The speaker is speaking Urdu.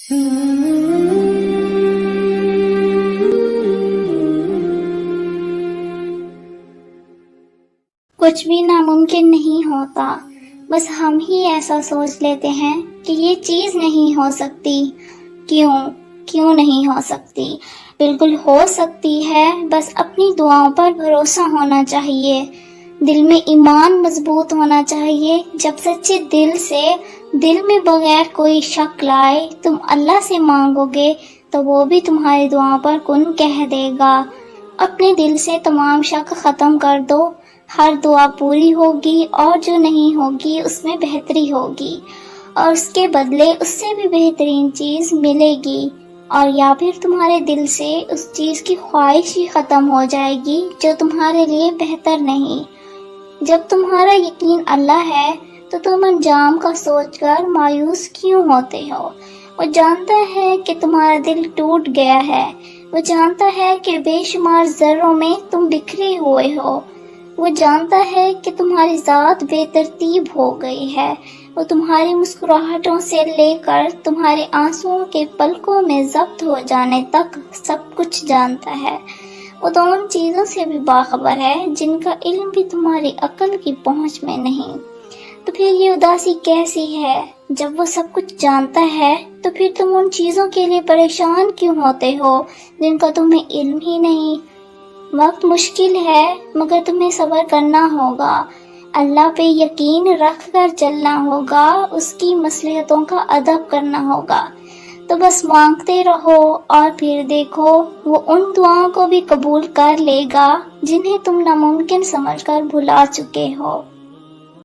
کچھ بھی ناممکن نہیں ہوتا، بس ہم ہی ایسا سوچ لیتے ہیں کہ یہ چیز نہیں ہو سکتی۔ کیوں نہیں ہو سکتی؟ بالکل ہو سکتی ہے، بس اپنی دعاؤں پر بھروسہ ہونا چاہیے، دل میں ایمان مضبوط ہونا چاہیے۔ جب سچے دل سے، دل میں بغیر کوئی شک لائے تم اللہ سے مانگو گے تو وہ بھی تمہاری دعاؤں پر کن کہہ دے گا۔ اپنے دل سے تمام شک ختم کر دو، ہر دعا پوری ہوگی، اور جو نہیں ہوگی اس میں بہتری ہوگی، اور اس کے بدلے اس سے بھی بہترین چیز ملے گی، اور یا پھر تمہارے دل سے اس چیز کی خواہش ہی ختم ہو جائے گی جو تمہارے لیے بہتر نہیں۔ جب تمہارا یقین اللہ ہے تو تم انجام کا سوچ کر مایوس کیوں ہوتے ہو؟ وہ جانتا ہے کہ تمہارا دل ٹوٹ گیا ہے، وہ جانتا ہے کہ بے شمار ذروں میں تم بکھرے ہوئے ہو، وہ جانتا ہے کہ تمہاری ذات بے ترتیب ہو گئی ہے، وہ تمہاری مسکراہٹوں سے لے کر تمہارے آنسوؤں کے پلکوں میں ضبط ہو جانے تک سب کچھ جانتا ہے۔ وہ تو ان چیزوں سے بھی باخبر ہے جن کا علم بھی تمہاری عقل کی پہنچ میں نہیں۔ تو پھر یہ اداسی کیسی ہے؟ جب وہ سب کچھ جانتا ہے تو پھر تم ان چیزوں کے لیے پریشان کیوں ہوتے ہو جن کا تمہیں علم ہی نہیں؟ وقت مشکل ہے مگر تمہیں صبر کرنا ہوگا، اللہ پہ یقین رکھ کر چلنا ہوگا، اس کی مصلحتوں کا ادب کرنا ہوگا۔ تو بس مانگتے رہو اور پھر دیکھو وہ ان دعاؤں کو بھی قبول کر لے گا جنہیں تم ناممکن سمجھ کر بھلا چکے ہو۔